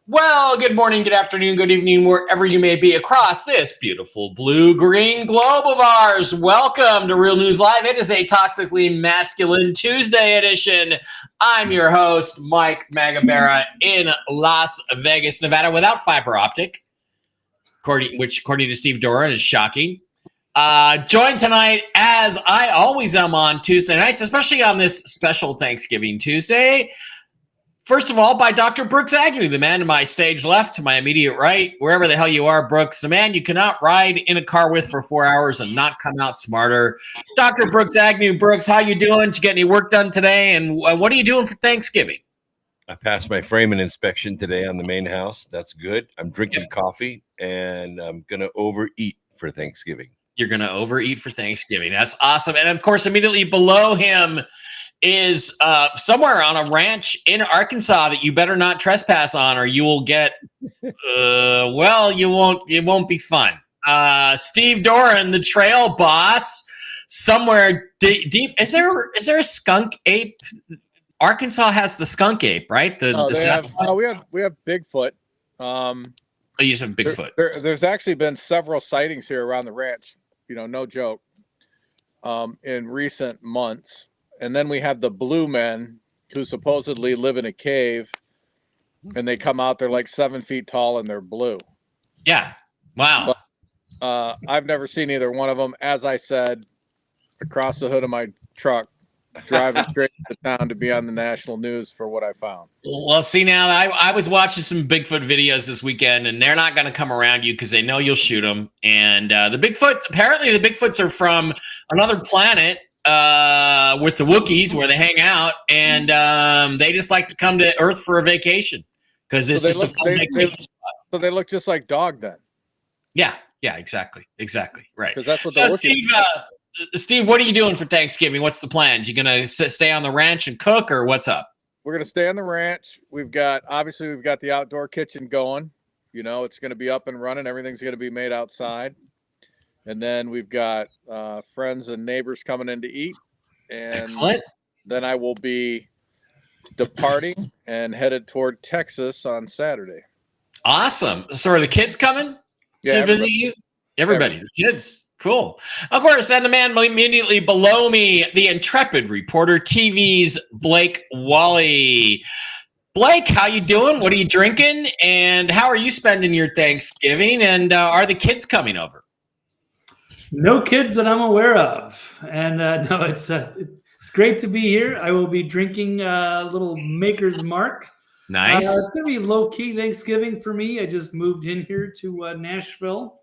Well, good morning, good afternoon, good evening, wherever you may be across this beautiful blue-green globe of ours. Welcome to Real News Live. It is a Toxically Masculine Tuesday edition. I'm your host, Mike Magabera, in Las Vegas, Nevada, without fiber optic, which, according to Steve Doran, is shocking. Joined tonight, as I always am on Tuesday nights, especially on this special Thanksgiving Tuesday. First of all, by Dr. Brooks Agnew, the man to my stage left, to my immediate right, wherever the hell you are, Brooks, the man you cannot ride in a car with for 4 hours and not come out smarter. Dr. Brooks Agnew. Brooks, how you doing? Did you get any work done today? And what are you doing for Thanksgiving? I passed my framing inspection today on the main house. That's good. I'm drinking coffee, and I'm going to overeat for Thanksgiving. You're going to overeat for Thanksgiving. That's awesome. And, of course, immediately below him is somewhere on a ranch in Arkansas that you better not trespass on, or you will get it won't be fun. Steve Doran, the trail boss, somewhere deep. Is there a skunk ape? Arkansas has the skunk ape, right? We have Bigfoot. You just have Bigfoot. There's actually been several sightings here around the ranch, no joke, in recent months. And then we have the blue men who supposedly live in a cave, and they come out, they're like 7 feet tall and they're blue. Yeah. Wow. But, I've never seen either one of them. As I said, across the hood of my truck, driving straight to town to be on the national news for what I found. Well, see, now I was watching some Bigfoot videos this weekend, and they're not going to come around you because they know you'll shoot them. And apparently the Bigfoots are from another planet, with the Wookiees, where they hang out, and they just like to come to Earth for a vacation because it's just a fun vacation spot. So they look just like dog then. Yeah, exactly, right. Because that's what. So Steve, what are you doing for Thanksgiving? What's the plans? You gonna stay on the ranch and cook, or what's up? We're gonna stay on the ranch. We've got the outdoor kitchen going. It's gonna be up and running. Everything's gonna be made outside. And then we've got friends and neighbors coming in to eat. And excellent. Then I will be departing and headed toward Texas on Saturday. Awesome. So are the kids coming to visit you? Everybody, the kids. Cool. Of course, and the man immediately below me, the intrepid reporter, TV's Blake Wally. Blake, how you doing? What are you drinking? And how are you spending your Thanksgiving? And are the kids coming over? No kids that I'm aware of, and no, it's great to be here. I will be drinking a little Maker's Mark. Nice. It's gonna be low key Thanksgiving for me. I just moved in here to Nashville,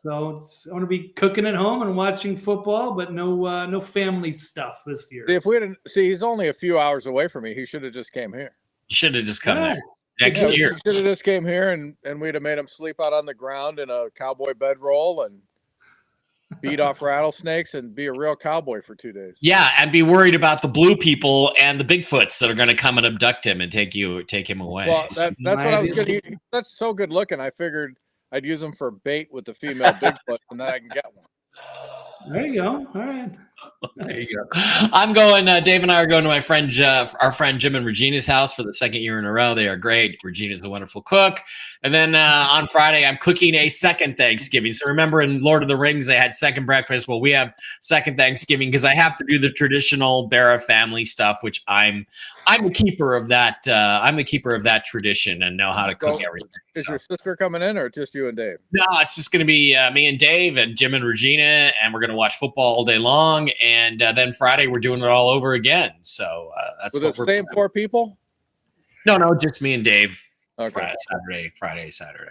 so I want to be cooking at home and watching football, but no family stuff this year. He's only a few hours away from me. He should have just came here. You should have just come there next year. He should have just came here, and we'd have made him sleep out on the ground in a cowboy bedroll and beat off rattlesnakes and be a real cowboy for 2 days. Yeah, and be worried about the blue people and the Bigfoots that are going to come and abduct him and take him away. Well, that's what I was going to. That's so good looking. I figured I'd use him for bait with the female Bigfoot, and then I can get one. There you go. All right. There you go. I'm going. Dave and I are going to our friend Jim and Regina's house for the second year in a row. They are great. Regina's a wonderful cook. And then on Friday, I'm cooking a second Thanksgiving. So remember, in Lord of the Rings, they had second breakfast. Well, we have second Thanksgiving because I have to do the traditional Bera family stuff, which I'm a keeper of that. I'm a keeper of that tradition and know how to cook everything. Is your sister coming in, or just you and Dave? No, it's just going to be me and Dave and Jim and Regina, and we're going to watch football all day long. And then Friday, we're doing it all over again. So that's what we're same 4 people? No, just me and Dave. Okay. Friday, Saturday,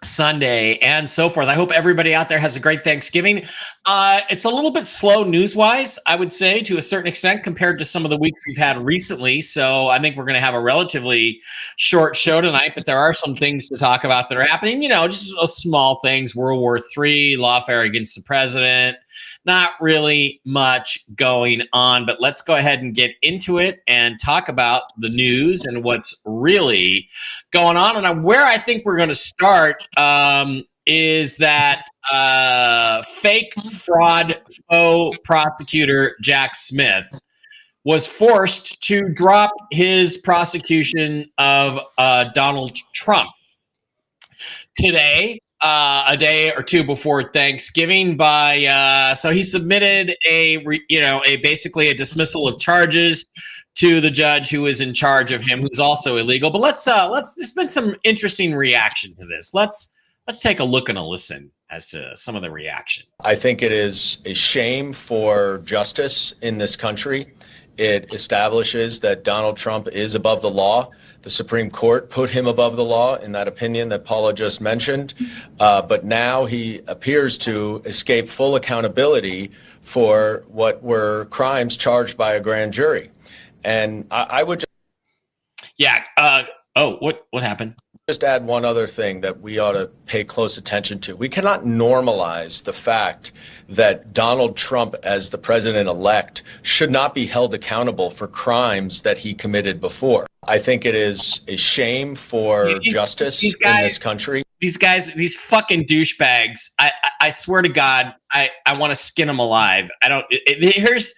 Sunday, and so forth. I hope everybody out there has a great Thanksgiving. It's a little bit slow news-wise, I would say, to a certain extent, compared to some of the weeks we've had recently. So I think we're going to have a relatively short show tonight, but there are some things to talk about that are happening. Just small things. World War III, lawfare against the president. Not really much going on, but let's go ahead and get into it and talk about the news and what's really going on. And where I think we're going to start is that fake fraud faux prosecutor Jack Smith was forced to drop his prosecution of Donald Trump today, a day or two before Thanksgiving. So he submitted basically a dismissal of charges to the judge who is in charge of him, who's also illegal. But there's been some interesting reaction to this. Let's take a look and a listen as to some of the reaction. I think it is a shame for justice in this country. It establishes that Donald Trump is above the law. The Supreme Court put him above the law in that opinion that Paula just mentioned. But now he appears to escape full accountability for what were crimes charged by a grand jury. And I would just... Yeah. What happened? Just add one other thing that we ought to pay close attention to. We cannot normalize the fact that Donald Trump, as the president-elect, should not be held accountable for crimes that he committed before. I think it is a shame for justice in this country. These fucking douchebags. I swear to God, I want to skin them alive. Here's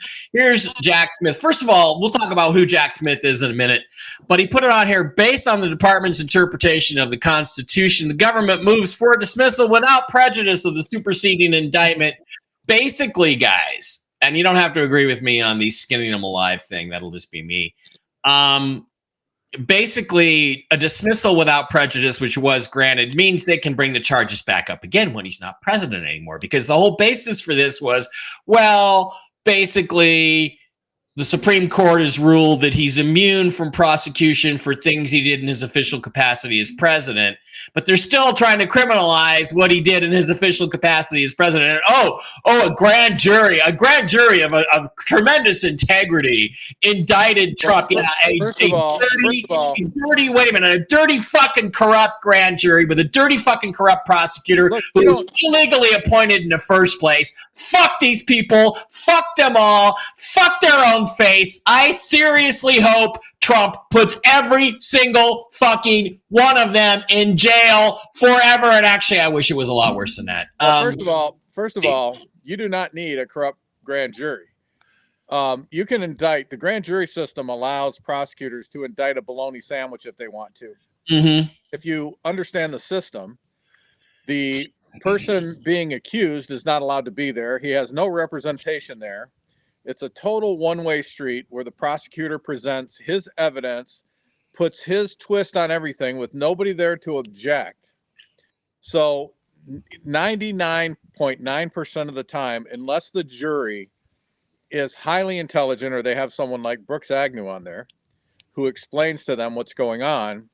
Jack Smith. First of all, we'll talk about who Jack Smith is in a minute, but he put it on here based on the department's interpretation of the Constitution. The government moves for dismissal without prejudice of the superseding indictment. Basically, guys, and you don't have to agree with me on the skinning them alive thing. That'll just be me. Basically, a dismissal without prejudice, which was granted, means they can bring the charges back up again when he's not president anymore. Because the whole basis for this was, well, basically, the Supreme Court has ruled that he's immune from prosecution for things he did in his official capacity as president. But they're still trying to criminalize what he did in his official capacity as president. And, a grand jury of tremendous integrity indicted Trump. A dirty fucking corrupt grand jury with a dirty fucking corrupt prosecutor who was illegally appointed in the first place. Fuck these people. Fuck them all. Fuck their own face. I seriously hope Trump puts every single fucking one of them in jail forever. And actually, I wish it was a lot worse than that. First of all, you do not need a corrupt grand jury. You can indict. The grand jury system allows prosecutors to indict a bologna sandwich if they want to. Mm-hmm. If you understand the system, the person being accused is not allowed to be there. He has no representation there. It's a total one-way street where the prosecutor presents his evidence, puts his twist on everything with nobody there to object. So 99.9% of the time, unless the jury is highly intelligent or they have someone like Brooks Agnew on there who explains to them what's going on,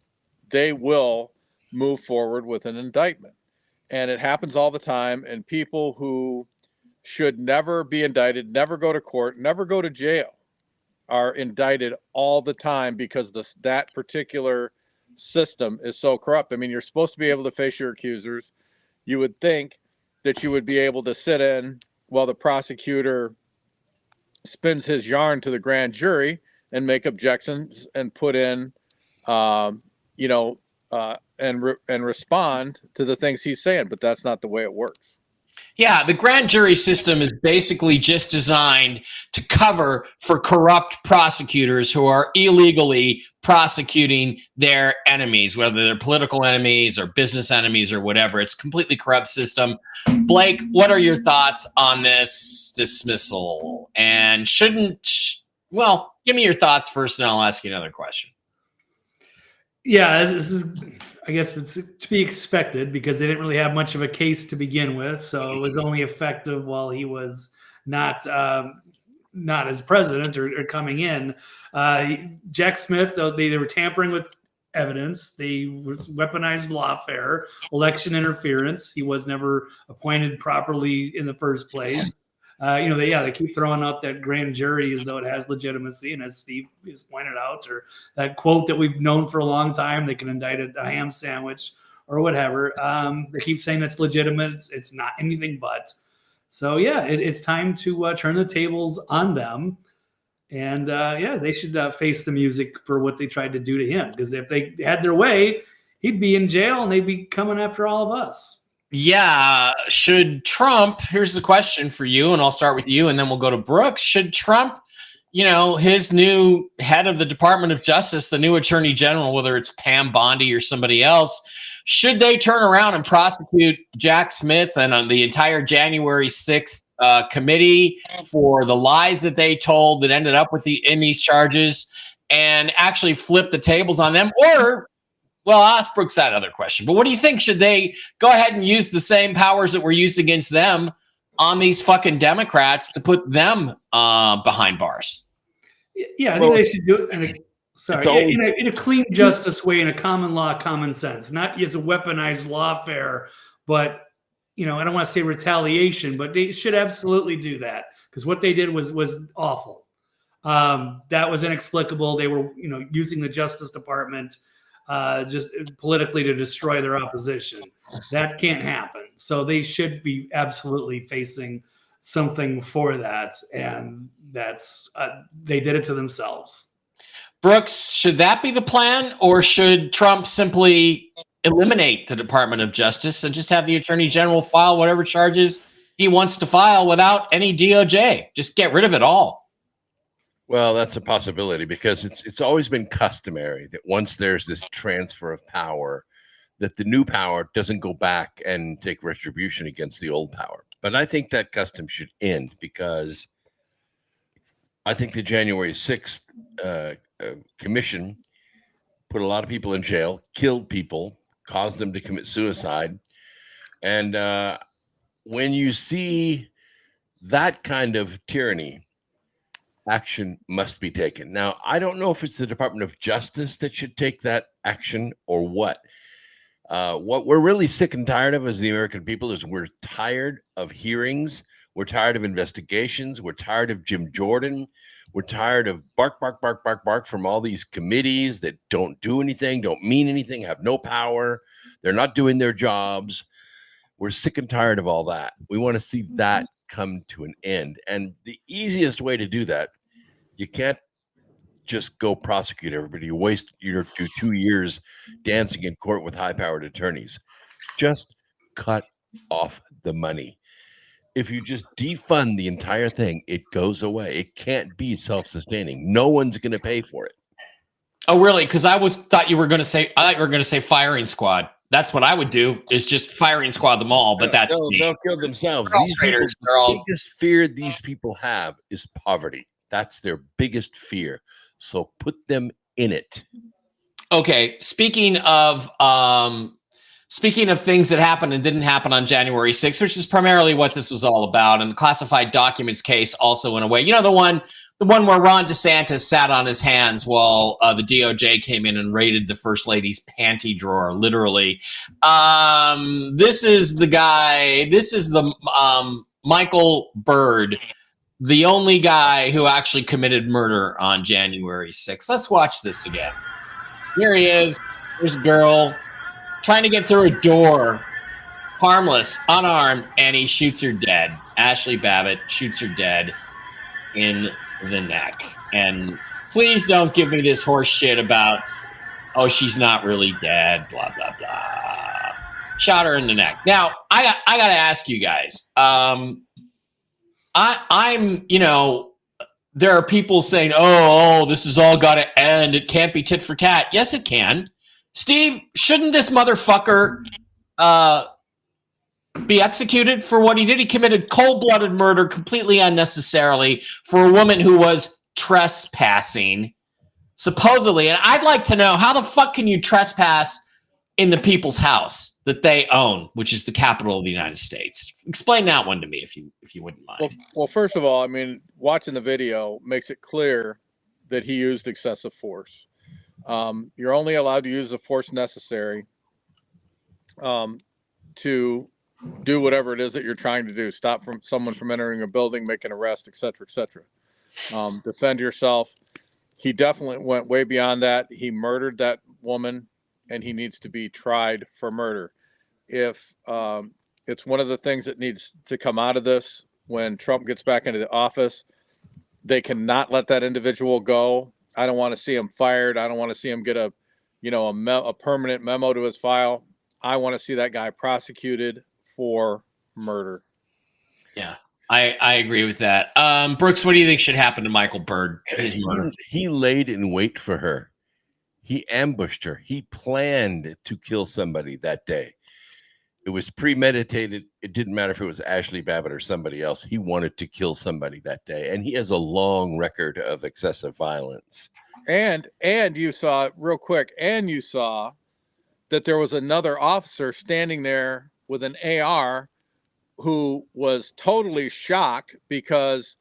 they will move forward with an indictment. And it happens all the time. And people who should never be indicted, never go to court, never go to jail, are indicted all the time because that particular system is so corrupt. I mean, you're supposed to be able to face your accusers. You would think that you would be able to sit in while the prosecutor spins his yarn to the grand jury and make objections and put in, and respond to the things he's saying. But that's not the way it works. Yeah, the grand jury system is basically just designed to cover for corrupt prosecutors who are illegally prosecuting their enemies, whether they're political enemies or business enemies or whatever. It's a completely corrupt system. Blake, what are your thoughts on this dismissal? And give me your thoughts first, and I'll ask you another question. Yeah, I guess it's to be expected because they didn't really have much of a case to begin with. So it was only effective while he was not as president or coming in. Jack Smith, though, they were tampering with evidence. They weaponized lawfare, election interference. He was never appointed properly in the first place. They keep throwing out that grand jury as though it has legitimacy. And as Steve has pointed out, or that quote that we've known for a long time, they can indict a ham sandwich or whatever. They keep saying that's legitimate. It's not anything but. So, it's time to turn the tables on them. And, they should face the music for what they tried to do to him. Because if they had their way, he'd be in jail and they'd be coming after all of us. Yeah. Should Trump, here's the question for you, and I'll start with you and then we'll go to Brooks. Should Trump, his new head of the Department of Justice, the new Attorney General, whether it's Pam Bondi or somebody else, should they turn around and prosecute Jack Smith and on the entire January 6th committee for the lies that they told that ended up in these charges and actually flip the tables on them? Or, well, I'll ask Brooks that other question. But what do you think? Should they go ahead and use the same powers that were used against them on these fucking Democrats to put them behind bars? Yeah, I think they should do it in a clean justice way, in a common law, common sense, not as a weaponized lawfare, but I don't want to say retaliation, but they should absolutely do that, because what they did was awful. That was inexplicable. They were, using the Justice Department just politically to destroy their opposition. That can't happen. So they should be absolutely facing something for that, and that's they did it to themselves. Brooks, should that be the plan, or should Trump simply eliminate the Department of Justice and just have the Attorney General file whatever charges he wants to file without any DOJ? Just get rid of it all. Well, that's a possibility, because it's always been customary that once there's this transfer of power, that the new power doesn't go back and take retribution against the old power. But I think that custom should end, because I think the January 6th commission put a lot of people in jail, killed people, caused them to commit suicide. And when you see that kind of tyranny, action must be taken. Now, I don't know if it's the Department of Justice that should take that action or what. What we're really sick and tired of as the American people is we're tired of hearings. We're tired of investigations. We're tired of Jim Jordan. We're tired of bark, bark, bark, bark, bark from all these committees that don't do anything, don't mean anything, have no power. They're not doing their jobs. We're sick and tired of all that. We want to see that come to an end. And the easiest way to do that, you can't just go prosecute everybody. You waste your 2 years dancing in court with high-powered attorneys. Just cut off the money. If you just defund the entire thing, it goes away. It can't be self-sustaining. No one's going to pay for it. Oh, really? Because I thought you were going to say firing squad. That's what I would do, is just firing squad them all. But they'll kill themselves. The biggest fear these people have is poverty. That's their biggest fear. So put them in it. Okay. Speaking of things that happened and didn't happen on January 6th, which is primarily what this was all about, and the classified documents case also in a way, the one where Ron DeSantis sat on his hands while the DOJ came in and raided the First Lady's panty drawer, literally. This is the guy. This is the Michael Byrd, the only guy who actually committed murder on January 6th. Let's watch this again. Here he is. There's a girl trying to get through a door, harmless, unarmed, and he shoots her dead. Ashley Babbitt shoots her dead in the neck. And please don't give me this horse shit about, oh, she's not really dead, blah, blah, blah. Shot her in the neck. Now, I got to ask you guys, there are people saying, oh, this has all got to end. It can't be tit for tat. Yes, it can. Steve, shouldn't this motherfucker be executed for what he did? He committed cold-blooded murder completely unnecessarily for a woman who was trespassing, supposedly. And I'd like to know, how the fuck can you trespass in the people's house that they own, which is the capital of the United States? Explain that one to me, if you wouldn't mind. Well, first of all, watching the video makes it clear that he used excessive force. You're only allowed to use the force necessary to do whatever it is that you're trying to do. Stop someone from entering a building, make an arrest, etc., etc. Defend yourself. He definitely went way beyond that. He murdered that woman, and he needs to be tried for murder. If it's one of the things that needs to come out of this when Trump gets back into the office, they cannot let that individual go. I don't want to see him fired. I don't want to see him get a permanent memo to his file. I want to see that guy prosecuted for murder. Yeah. I agree with that. Brooks, what do you think should happen to Michael Byrd? His murder. He laid in wait for her. He ambushed her. He planned to kill somebody that day. It was premeditated. It didn't matter if it was Ashley Babbitt or somebody else. He wanted to kill somebody that day, and he has a long record of excessive violence. And you saw real quick, and you saw that there was another officer standing there with an AR who was totally shocked because,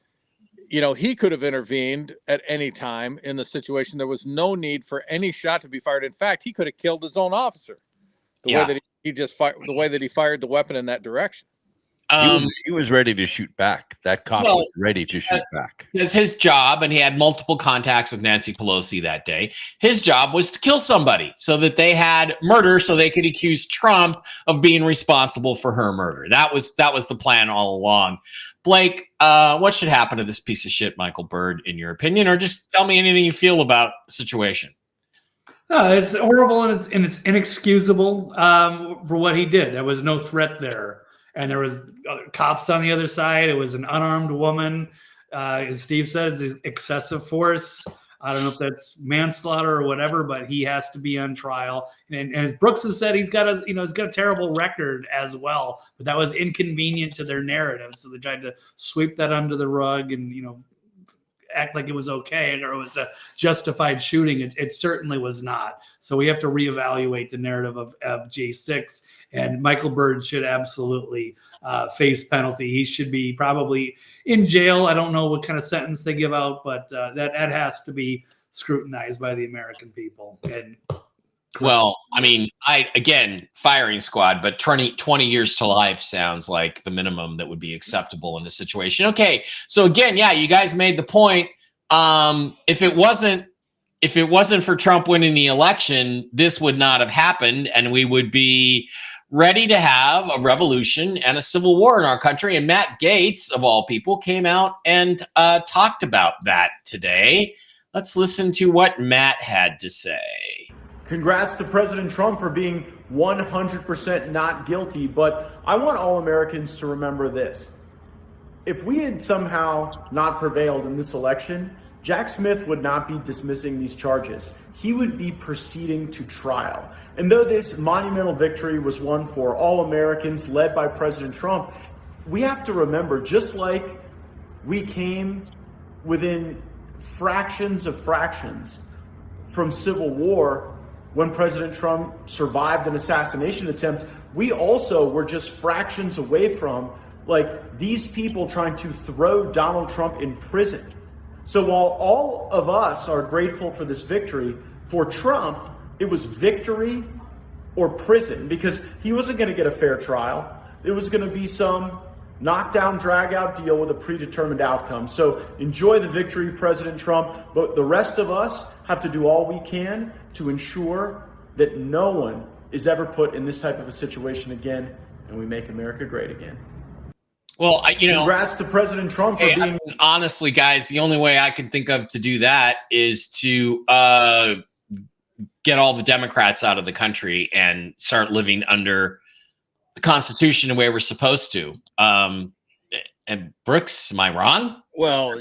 you know, he could have intervened at any time in the situation. There was no need for any shot to be fired. In fact, he could have killed his own officer. The way that he just fired, the way that he fired the weapon in that direction. He was ready to shoot back. That cop was ready to shoot back. It was his job, and he had multiple contacts with Nancy Pelosi that day. His job was to kill somebody so that they had murder, so they could accuse Trump of being responsible for her murder. That was the plan all along. Blake, what should happen to this piece of shit, Michael Byrd, in your opinion, or just tell me anything you feel about the situation? No, it's horrible and it's inexcusable for what he did. There was no threat there. And there was cops on the other side. It was an unarmed woman. As Steve says, excessive force. I don't know if that's manslaughter or whatever, but he has to be on trial. And as Brooks has said, he's got a terrible record as well. But that was inconvenient to their narrative, so they tried to sweep that under the rug and act like it was okay or it was a justified shooting. It certainly was not. So we have to reevaluate the narrative of J6. And Michael Byrd should absolutely face penalty. He should be probably in jail. I don't know what kind of sentence they give out, but that has to be scrutinized by the American people. And well, I mean, firing squad, but 20 years to life sounds like the minimum that would be acceptable in this situation. Okay, so again, yeah, you guys made the point. If it wasn't for Trump winning the election, this would not have happened, and we would be ready to have a revolution and a civil war in our country. And Matt Gaetz, of all people, came out and talked about that today. Let's listen to what Matt had to say. Congrats to President Trump for being 100% not guilty, but I want all Americans to remember this. If we had somehow not prevailed in this election, Jack Smith would not be dismissing these charges. He would be proceeding to trial. And though this monumental victory was won for all Americans led by President Trump, we have to remember, just like we came within fractions of fractions from civil war when President Trump survived an assassination attempt, we also were just fractions away from these people trying to throw Donald Trump in prison. So while all of us are grateful for this victory, for Trump, it was victory or prison, because he wasn't going to get a fair trial. It was going to be some knockdown, drag-out deal with a predetermined outcome. So enjoy the victory, President Trump, but the rest of us have to do all we can to ensure that no one is ever put in this type of a situation again, and we make America great again. Well, congrats to President Trump for being. Honestly, guys, the only way I can think of to do that is to get all the Democrats out of the country and start living under the Constitution the way we're supposed to. And Brooks, am I wrong? Well,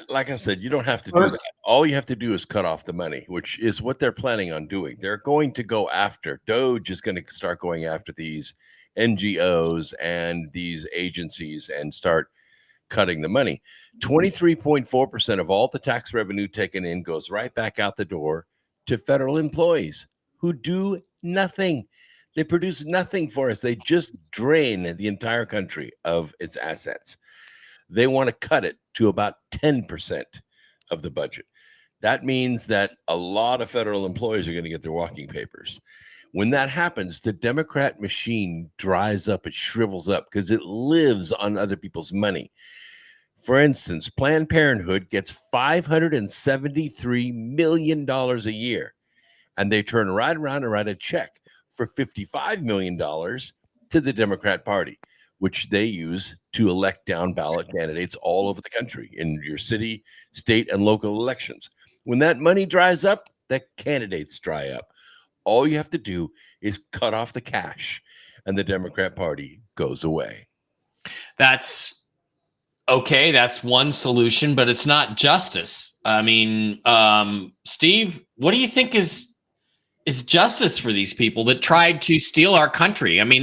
like I said, you don't have to do that. All you have to do is cut off the money, which is what they're planning on doing. They're going to go after, DOJ is going to start going after these NGOs and these agencies and start cutting the money. 23.4% of all the tax revenue taken in goes right back out the door to federal employees who do nothing. They produce nothing for us. They just drain the entire country of its assets. They want to cut it to about 10% of the budget. That means that a lot of federal employees are going to get their walking papers. When that happens, the Democrat machine dries up, it shrivels up because it lives on other people's money. For instance, Planned Parenthood gets $573 million a year, and they turn right around and write a check for $55 million to the Democrat Party, which they use to elect down ballot candidates all over the country in your city, state, and local elections. When that money dries up, the candidates dry up. All you have to do is cut off the cash, and the Democrat Party goes away. That's Okay, that's one solution, but it's not justice. I mean, Steve, what do you think is justice for these people that tried to steal our country? I mean,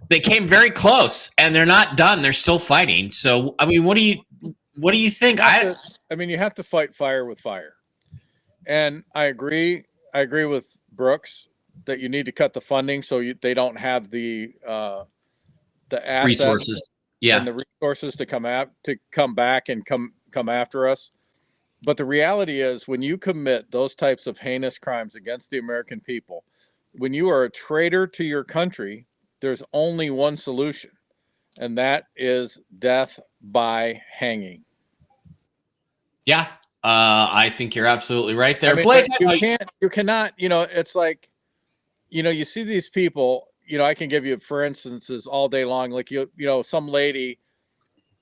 they came very close, and they're not done. They're still fighting. So, I mean, what do you think? You have to fight fire with fire, and I agree. I agree with Brooks that you need to cut the funding so they don't have the assets resources, yeah, and the resources to come back and come after us. But the reality is, when you commit those types of heinous crimes against the American people, when you are a traitor to your country, there's only one solution, and that is death by hanging. Yeah, I think you're absolutely right there, I mean, Blake. you cannot, it's like, you see these people, I can give you, for instances, all day long, like, some lady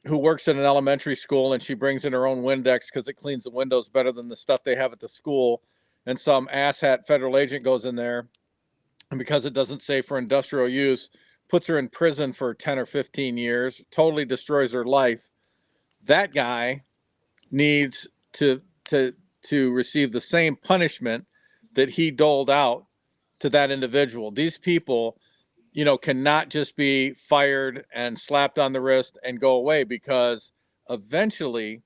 who works in an elementary school and she brings in her own Windex because it cleans the windows better than the stuff they have at the school. And some asshat federal agent goes in there, and because it doesn't say for industrial use, puts her in prison for 10 or 15 years, totally destroys her life. That guy needs to receive the same punishment that he doled out to that individual. These people, cannot just be fired and slapped on the wrist and go away, because eventually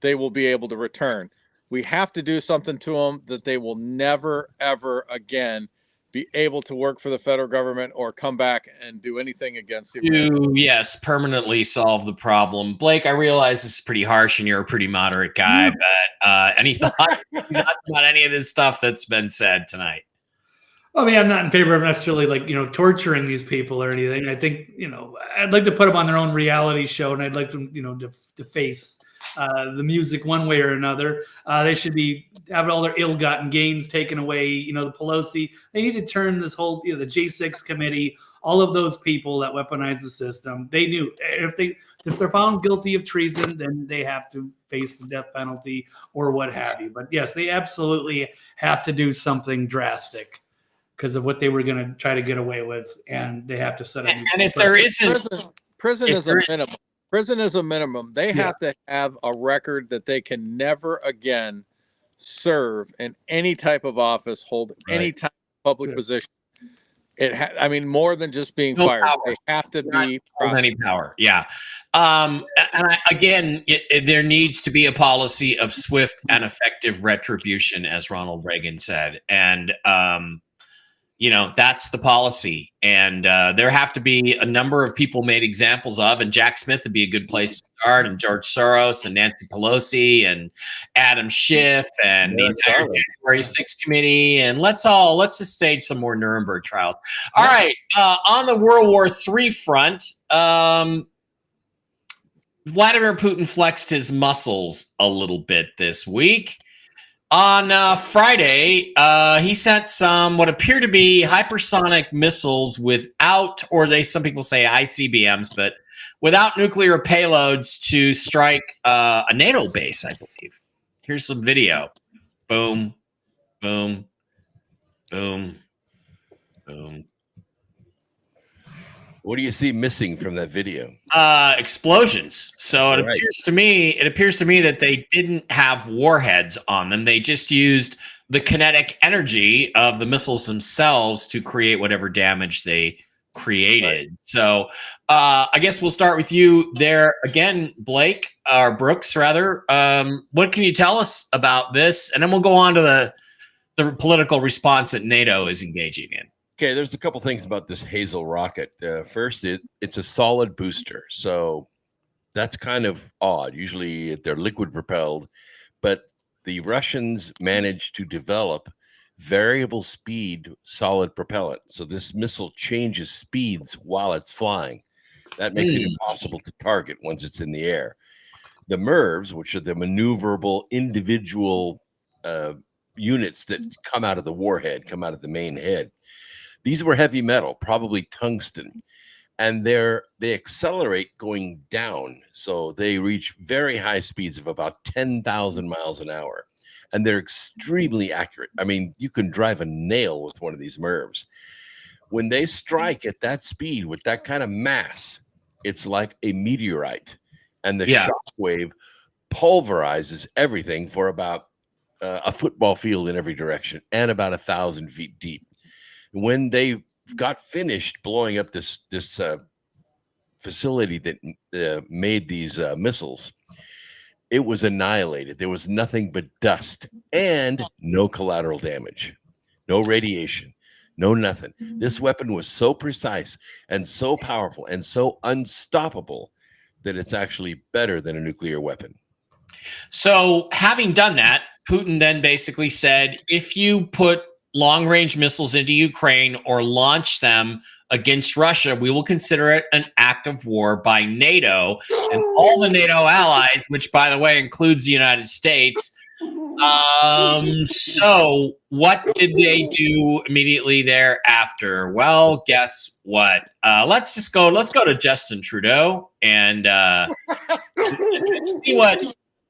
they will be able to return. We have to do something to them that they will never, ever again be able to work for the federal government or come back and do anything against the American. Yes, permanently solve the problem. Blake, I realize this is pretty harsh and you're a pretty moderate guy, but any thoughts about any of this stuff that's been said tonight? I mean, I'm not in favor of necessarily torturing these people or anything. I think, I'd like to put them on their own reality show, and I'd like them, to face the music one way or another. They should be having all their ill-gotten gains taken away. The Pelosi, they need to turn this whole, the J6 committee, all of those people that weaponize the system. They knew if they're found guilty of treason, then they have to face the death penalty or what have you. But yes, they absolutely have to do something drastic because of what they were going to try to get away with, and they have to set up. And if there isn't, prison is a minimum. Prison is a minimum. They have to have a record that they can never again serve in any type of office, hold any type of public position. More than just being fired. Power. They have to be any power. Yeah. There needs to be a policy of swift and effective retribution, as Ronald Reagan said. And, that's the policy. And there have to be a number of people made examples of, and Jack Smith would be a good place to start, and George Soros and Nancy Pelosi and Adam Schiff and the entire January 6th committee. And let's just stage some more Nuremberg trials. All right. On the World War III front, Vladimir Putin flexed his muscles a little bit this week. On Friday, he sent some what appear to be hypersonic missiles without, or some people say ICBMs, but without nuclear payloads to strike a NATO base, I believe. Here's some video. Boom, boom, boom, boom. What do you see missing from that video? Explosions. So it appears to me that they didn't have warheads on them. They just used the kinetic energy of the missiles themselves to create whatever damage they created. Right. So I guess we'll start with you there again, Blake, or Brooks rather. What can you tell us about this? And then we'll go on to the political response that NATO is engaging in. Okay, there's a couple things about this Hazel rocket. First, it's a solid booster, so that's kind of odd. Usually they're liquid propelled, but the Russians managed to develop variable speed solid propellant. So this missile changes speeds while it's flying. That makes it impossible to target once it's in the air. The MIRVs, which are the maneuverable individual units that come out of the warhead, come out of the main head, these were heavy metal, probably tungsten, and they accelerate going down. So they reach very high speeds of about 10,000 miles an hour, and they're extremely accurate. I mean, you can drive a nail with one of these MIRVs. When they strike at that speed with that kind of mass, it's like a meteorite. and the Yeah. shockwave pulverizes everything for about a football field in every direction and about 1,000 feet deep. When they got finished blowing up this facility that made these missiles, it was annihilated. There was nothing but dust and no collateral damage, no radiation, no nothing. This weapon was so precise and so powerful and so unstoppable that it's actually better than a nuclear weapon. So, having done that, Putin then basically said, if you put long-range missiles into Ukraine or launch them against Russia, we will consider it an act of war by NATO and all the NATO allies, which, by the way, includes the United States. So what did they do immediately thereafter? Well, guess what? Let's go to Justin Trudeau and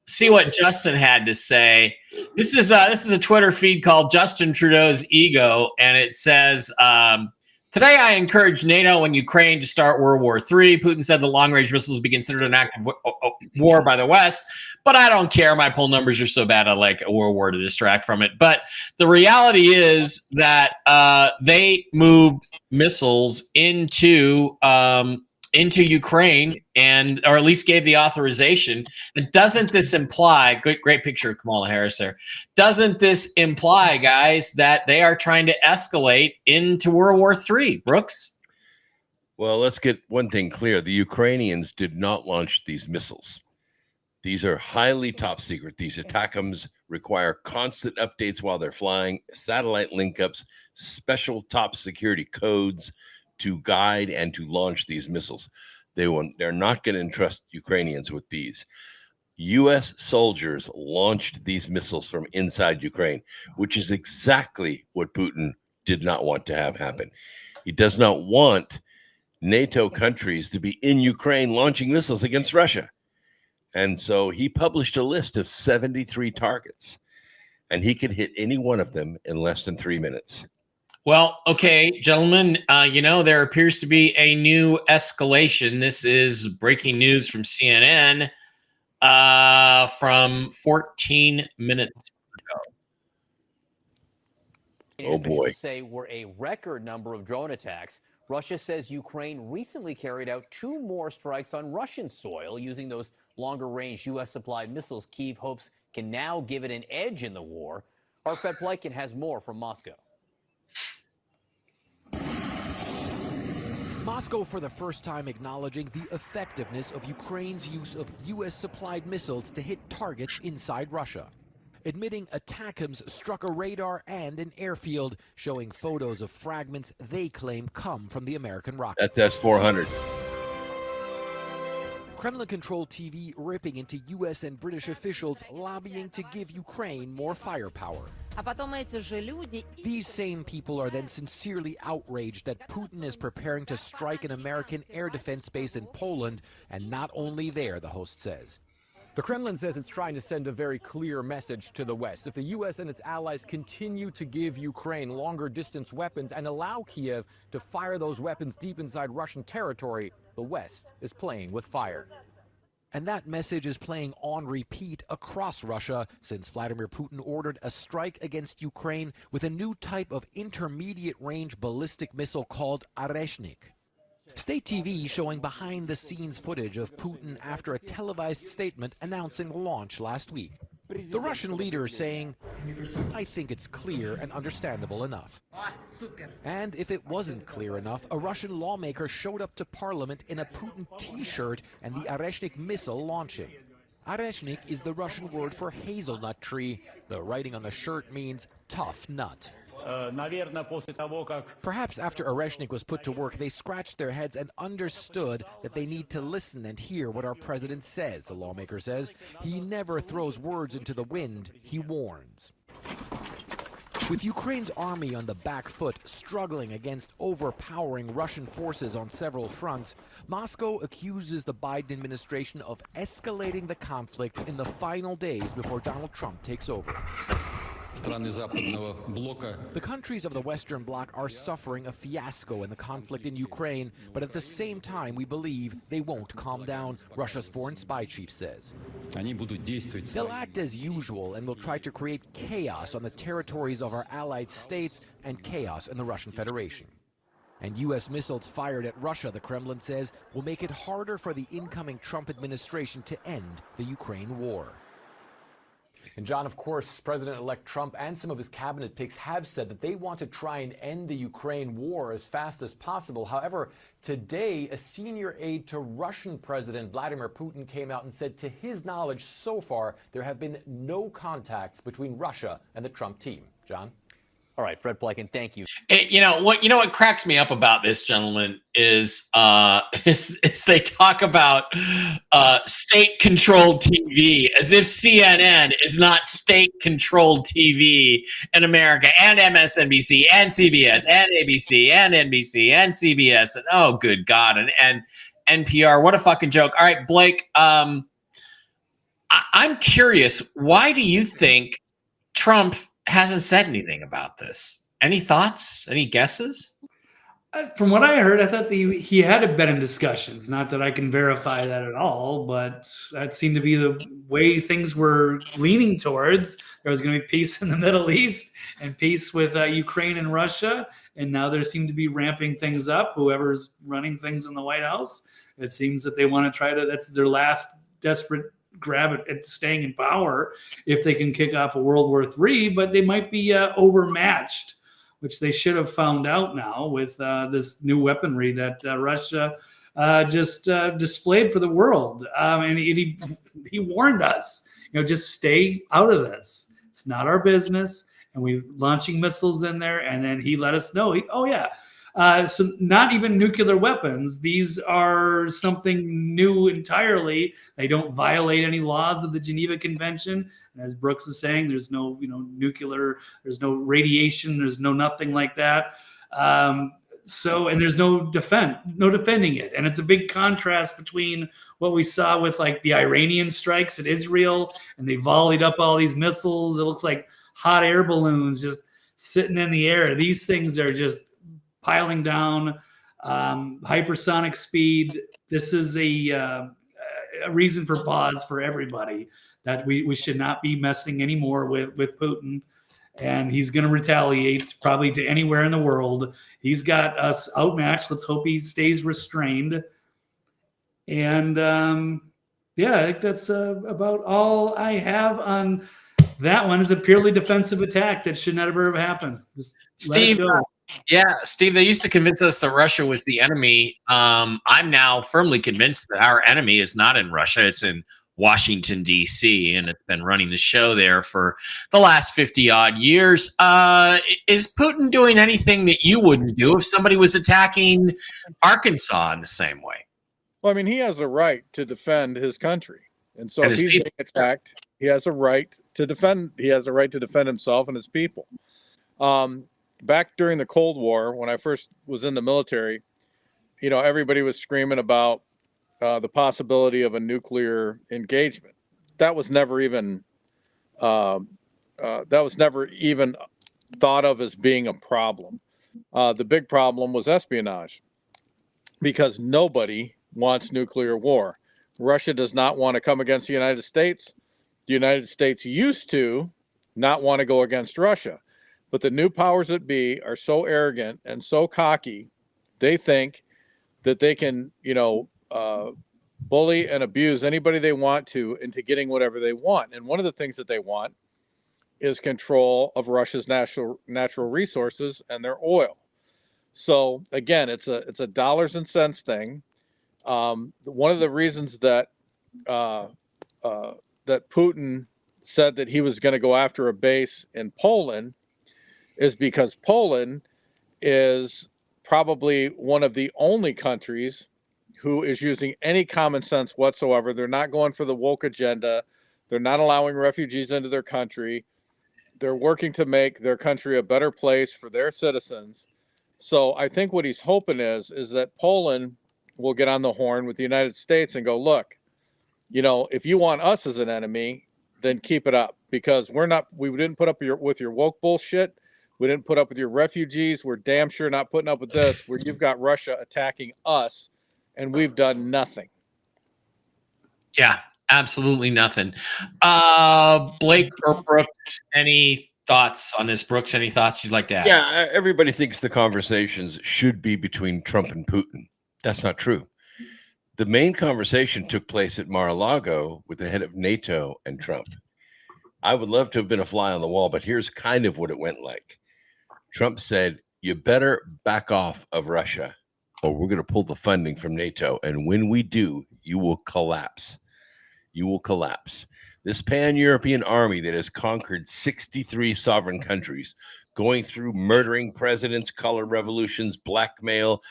see what Justin had to say. This is a Twitter feed called Justin Trudeau's Ego, and it says, today I encourage NATO and Ukraine to start World War III. Putin said the long-range missiles be considered an act of war by the West, but I don't care. My poll numbers are so bad I like a world war to distract from it. But the reality is that they moved missiles into Ukraine, or at least gave the authorization. And doesn't this imply, great picture of Kamala Harris there, doesn't this imply, guys, that they are trying to escalate into World War III, Brooks? Well, let's get one thing clear. The Ukrainians did not launch these missiles. These are highly top secret. These ATACMS require constant updates while they're flying, satellite link-ups, special top security codes to guide and to launch they're not going to entrust Ukrainians with these. U.S. soldiers launched these missiles from inside Ukraine, which is exactly what Putin did not want to have happen. He does not want NATO countries to be in Ukraine launching missiles against Russia. And so he published a list of 73 targets, and he could hit any one of them in less than 3 minutes. Well, okay, gentlemen, there appears to be a new escalation. This is breaking news from CNN from 14 minutes ago. Oh, boy. Officials say were a record number of drone attacks. Russia says Ukraine recently carried out 2 more strikes on Russian soil using those longer-range U.S.-supplied missiles Kyiv hopes can now give it an edge in the war. Arfet Blykin has more from Moscow. Moscow for the first time acknowledging the effectiveness of Ukraine's use of U.S.-supplied missiles to hit targets inside Russia. Admitting ATACMS struck a radar and an airfield, showing photos of fragments they claim come from the American rockets. That's S-400. Kremlin-controlled TV ripping into U.S. and British officials lobbying to give Ukraine more firepower. These same people are then sincerely outraged that Putin is preparing to strike an American air defense base in Poland, and not only there, the host says. The Kremlin says it's trying to send a very clear message to the West. If the U.S. and its allies continue to give Ukraine longer-distance weapons and allow Kiev to fire those weapons deep inside Russian territory, the West is playing with fire. And that message is playing on repeat across Russia since Vladimir Putin ordered a strike against Ukraine with a new type of intermediate-range ballistic missile called Oreshnik. State TV showing behind-the-scenes footage of Putin after a televised statement announcing the launch last week. The Russian leader saying, "I think it's clear and understandable enough." And if it wasn't clear enough, a Russian lawmaker showed up to parliament in a Putin t-shirt and the Oreshnik missile launching. Oreshnik is the Russian word for hazelnut tree. The writing on the shirt means tough nut. Perhaps after Oreshnik was put to work, they scratched their heads and understood that they need to listen and hear what our president says, the lawmaker says. He never throws words into the wind, he warns. With Ukraine's army on the back foot, struggling against overpowering Russian forces on several fronts, Moscow accuses the Biden administration of escalating the conflict in the final days before Donald Trump takes over. The countries of the Western Bloc are suffering a fiasco in the conflict in Ukraine, but at the same time, we believe they won't calm down, Russia's foreign spy chief says. They'll act as usual and will try to create chaos on the territories of our allied states and chaos in the Russian Federation. And U.S. missiles fired at Russia, the Kremlin says, will make it harder for the incoming Trump administration to end the Ukraine war. And John, of course, President-elect Trump and some of his cabinet picks have said that they want to try and end the Ukraine war as fast as possible. However, today, a senior aide to Russian President Vladimir Putin came out and said, to his knowledge so far, there have been no contacts between Russia and the Trump team. John? All right, Fred Plekan, thank you. You know what cracks me up about this, gentlemen, is they talk about state-controlled TV as if CNN is not state-controlled TV in America, and MSNBC and CBS and ABC and NBC and CBS, and oh good God, and NPR. What a fucking joke. All right, Blake, I'm curious, why do you think Trump hasn't said anything about this? Any thoughts? Any guesses? From what I heard, I thought he had been in discussions. Not that I can verify that at all, but that seemed to be the way things were leaning towards. There was going to be peace in the Middle East and peace with Ukraine and Russia, and now there seem to be ramping things up. Whoever's running things in the White House, it seems that they want to try to. That's their last desperate grab at staying in power if they can kick off a World War III, but they might be overmatched, which they should have found out now with this new weaponry that Russia just displayed for the world. And he warned us, just stay out of this. It's not our business. And we're launching missiles in there. And then he let us know, so not even nuclear weapons. These are something new entirely. They don't violate any laws of the Geneva Convention. And as Brooks is saying, there's no, nuclear, there's no radiation, there's no nothing like that. And there's no defending it. And it's a big contrast between what we saw with like the Iranian strikes at Israel, and they volleyed up all these missiles. It looks like hot air balloons just sitting in the air. These things are just piling down, hypersonic speed. This is a reason for pause for everybody, that we should not be messing anymore with Putin. And he's going to retaliate probably to anywhere in the world. He's got us outmatched. Let's hope he stays restrained. And I think that's about all I have on that one. Is a purely defensive attack that should never have happened. Just Steve, Steve, they used to convince us that Russia was the enemy. I'm now firmly convinced that our enemy is not in Russia. It's in Washington, D.C., and it's been running the show there for the last 50-odd years. Is Putin doing anything that you wouldn't do if somebody was attacking Arkansas in the same way? Well, I mean, he has a right to defend his country. And so if he's being attacked, he has a right to defend. He has a right to defend himself and his people. Back during the Cold War, when I first was in the military, everybody was screaming about the possibility of a nuclear engagement. That was never even thought of as being a problem. The big problem was espionage, because nobody wants nuclear war. Russia does not want to come against the United States. The United States used to not want to go against Russia. But the new powers that be are so arrogant and so cocky, they think that they can, bully and abuse anybody they want to into getting whatever they want. And one of the things that they want is control of Russia's natural resources and their oil. So again, it's a dollars and cents thing. One of the reasons that that Putin said that he was going to go after a base in Poland is because Poland is probably one of the only countries who is using any common sense whatsoever. They're not going for the woke agenda. They're not allowing refugees into their country. They're working to make their country a better place for their citizens. So I think what he's hoping is that Poland will get on the horn with the United States and go, look, if you want us as an enemy, then keep it up, because we didn't put up with your woke bullshit. We didn't put up with your refugees. We're damn sure not putting up with this, where you've got Russia attacking us and we've done nothing. Yeah, absolutely nothing. Blake or Brooks, any thoughts on this? Brooks, any thoughts you'd like to add? Yeah, everybody thinks the conversations should be between Trump and Putin. That's not true. The main conversation took place at Mar-a-Lago with the head of NATO and Trump. I would love to have been a fly on the wall, but here's kind of what it went like. Trump said, you better back off of Russia, or we're going to pull the funding from NATO. And when we do, you will collapse. You will collapse. This pan-European army that has conquered 63 sovereign countries, going through murdering presidents, color revolutions, blackmail,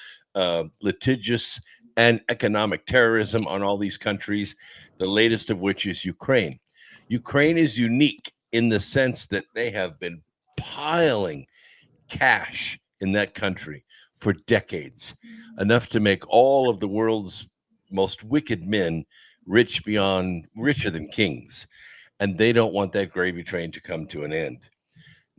litigious and economic terrorism on all these countries, the latest of which is Ukraine. Ukraine is unique in the sense that they have been piling cash in that country for decades, enough to make all of the world's most wicked men richer than kings. And they don't want that gravy train to come to an end.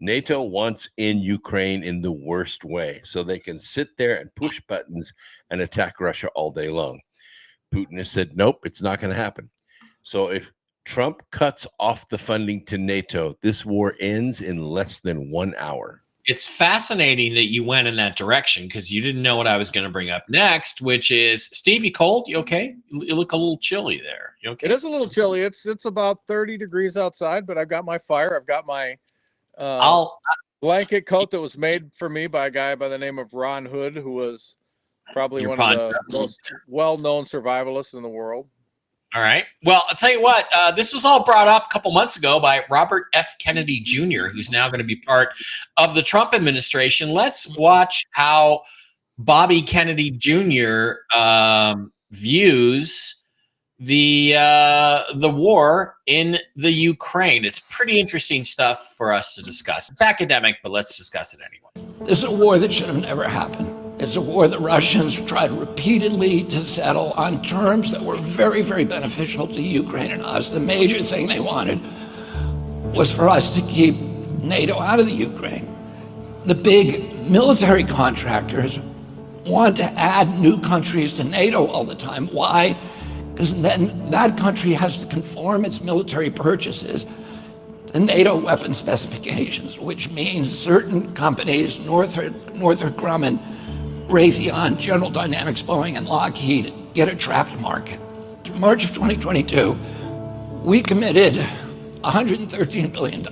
NATO wants in Ukraine in the worst way, so they can sit there and push buttons and attack Russia all day long. Putin has said, nope, it's not going to happen. So if Trump cuts off the funding to NATO, this war ends in less than 1 hour. It's fascinating that you went in that direction, because you didn't know what I was going to bring up next, which is, Steve, you cold? You okay? You look a little chilly there. You okay? It is a little chilly. It's about 30 degrees outside, but I've got my fire. I've got my blanket coat that was made for me by a guy by the name of Ron Hood, who was probably one of the most well-known survivalists in the world. All right. Well, I'll tell you what, this was all brought up a couple months ago by Robert F. Kennedy Jr., who's now going to be part of the Trump administration. Let's watch how Bobby Kennedy Jr. Views the war in the Ukraine. It's pretty interesting stuff for us to discuss. It's academic, but let's discuss it anyway. This is a war that should have never happened. It's a war the Russians tried repeatedly to settle on terms that were very, very beneficial to Ukraine and us. The major thing they wanted was for us to keep NATO out of the Ukraine. The big military contractors want to add new countries to NATO all the time. Why? Because then that country has to conform its military purchases to NATO weapon specifications, which means certain companies, Northrop Grumman, Raytheon, General Dynamics, Boeing, and Lockheed, get a trapped market. In March of 2022, we committed $113 billion.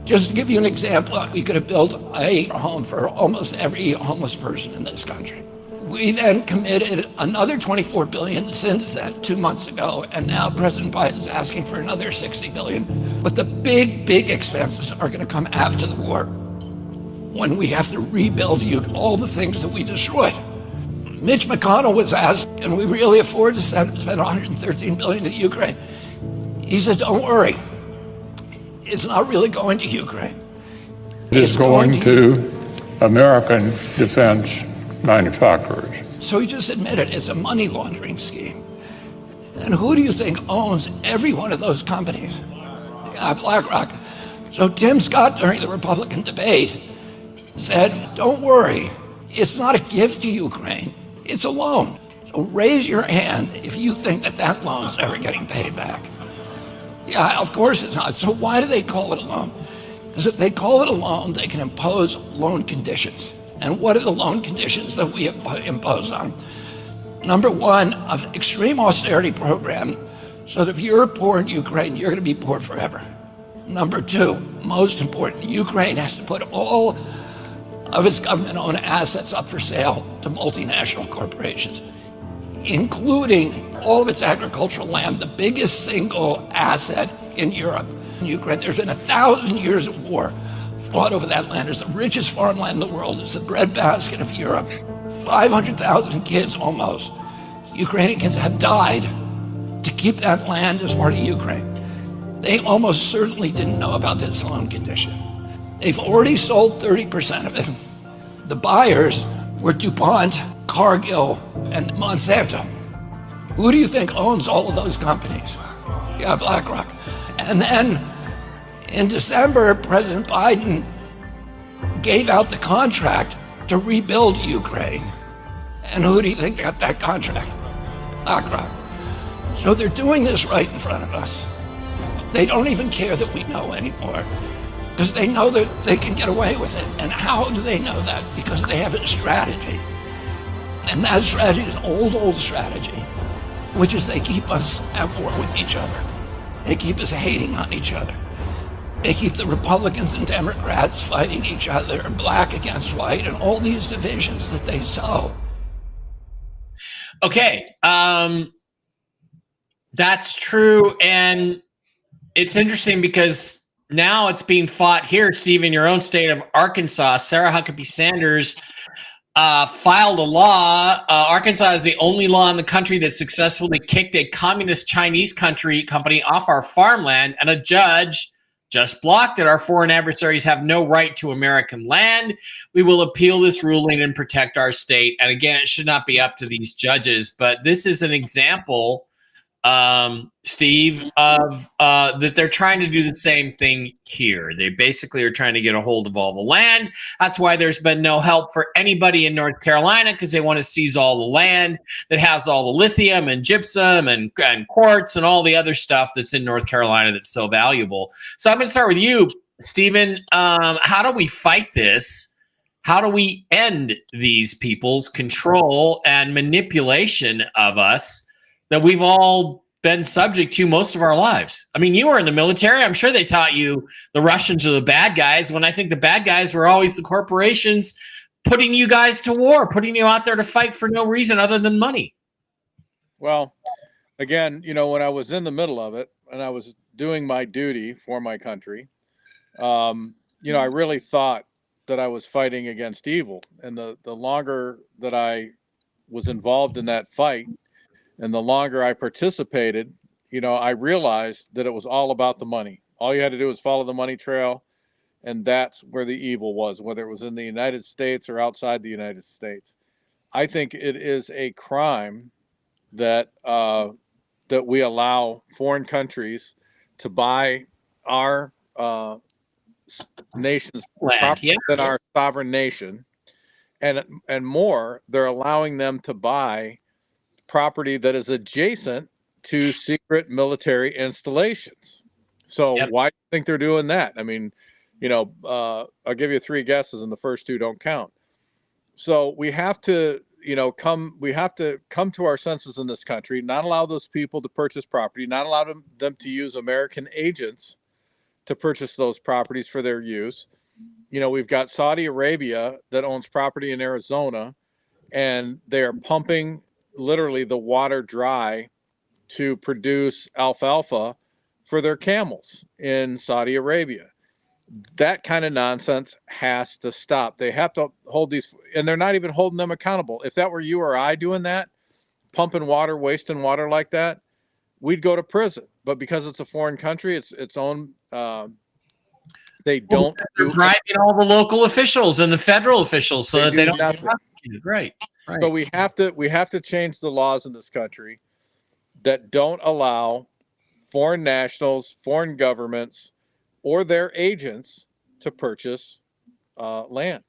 Just to give you an example, we could have built a home for almost every homeless person in this country. We then committed another $24 billion since then, 2 months ago, and now President Biden's asking for another $60 billion. But the big, big expenses are going to come after the war, when we have to rebuild all the things that we destroyed. Mitch McConnell was asked, can we really afford to spend $113 billion to Ukraine? He said, don't worry. It's not really going to Ukraine. It's going to American defense manufacturers. So he just admitted it's a money laundering scheme. And who do you think owns every one of those companies? BlackRock. So Tim Scott, during the Republican debate, said, don't worry, it's not a gift to Ukraine, it's a loan. So raise your hand if you think that loan's ever getting paid back. Yeah, of course it's not. So why do they call it a loan? Because if they call it a loan, they can impose loan conditions. And what are the loan conditions that we impose on? Number one, an extreme austerity program, so that if you're poor in Ukraine, you're going to be poor forever. Number two, most important, Ukraine has to put all of its government-owned assets up for sale to multinational corporations, including all of its agricultural land, the biggest single asset in Europe. In Ukraine, there's been 1,000 years of war fought over that land. It's the richest farmland in the world. It's the breadbasket of Europe. 500,000 kids almost, Ukrainian kids, have died to keep that land as part of Ukraine. They almost certainly didn't know about this loan condition. They've already sold 30% of it. The buyers were DuPont, Cargill, and Monsanto. Who do you think owns all of those companies? Yeah, BlackRock. And then in December, President Biden gave out the contract to rebuild Ukraine. And who do you think got that contract? BlackRock. So they're doing this right in front of us. They don't even care that we know anymore, because they know that they can get away with it. And how do they know that? Because they have a strategy. And that strategy is an old strategy, which is they keep us at war with each other. They keep us hating on each other. They keep the Republicans and Democrats fighting each other, and black against white, and all these divisions that they sow. Okay, that's true, and it's interesting because now it's being fought here, Steve, in your own state of Arkansas. Sarah Huckabee Sanders filed a law. Arkansas is the only law in the country that successfully kicked a communist Chinese company off our farmland, and a judge just blocked it. Our foreign adversaries have no right to American land. We will appeal this ruling and protect our state. And again, it should not be up to these judges, but this is an example, Steve, of that they're trying to do the same thing here. They basically are trying to get a hold of all the land. That's why there's been no help for anybody in North Carolina, because they want to seize all the land that has all the lithium and gypsum and quartz and all the other stuff that's in North Carolina that's so valuable. So I'm going to start with you, Stephen. How do we fight this? How do we end these people's control and manipulation of us that we've all been subject to most of our lives? I mean, you were in the military. I'm sure they taught you the Russians are the bad guys, when I think the bad guys were always the corporations putting you guys to war, putting you out there to fight for no reason other than money. Well, again, when I was in the middle of it and I was doing my duty for my country, I really thought that I was fighting against evil. And the longer that I was involved in that fight, and the longer I participated, I realized that it was all about the money. All you had to do was follow the money trail, and that's where the evil was, whether it was in the United States or outside the United States. I think it is a crime that that we allow foreign countries to buy our nation's property than our sovereign nation, and more, they're allowing them to buy property that is adjacent to secret military installations. So why do you think they're doing that? I mean, I'll give you three guesses, and the first two don't count. So we have to, come to our senses in this country, not allow those people to purchase property, not allow them to use American agents to purchase those properties for their use. We've got Saudi Arabia that owns property in Arizona, and they are pumping literally the water dry to produce alfalfa for their camels in Saudi Arabia. That kind of nonsense has to stop. They have to hold these, and they're not even holding them accountable. If that were you or I doing that, pumping water, wasting water like that, we'd go to prison. But because it's a foreign country, it's its own. They don't. They're bribing all the local officials and the federal officials so that they don't nothing. Right. So we have to change the laws in this country that don't allow foreign nationals, foreign governments, or their agents to purchase land.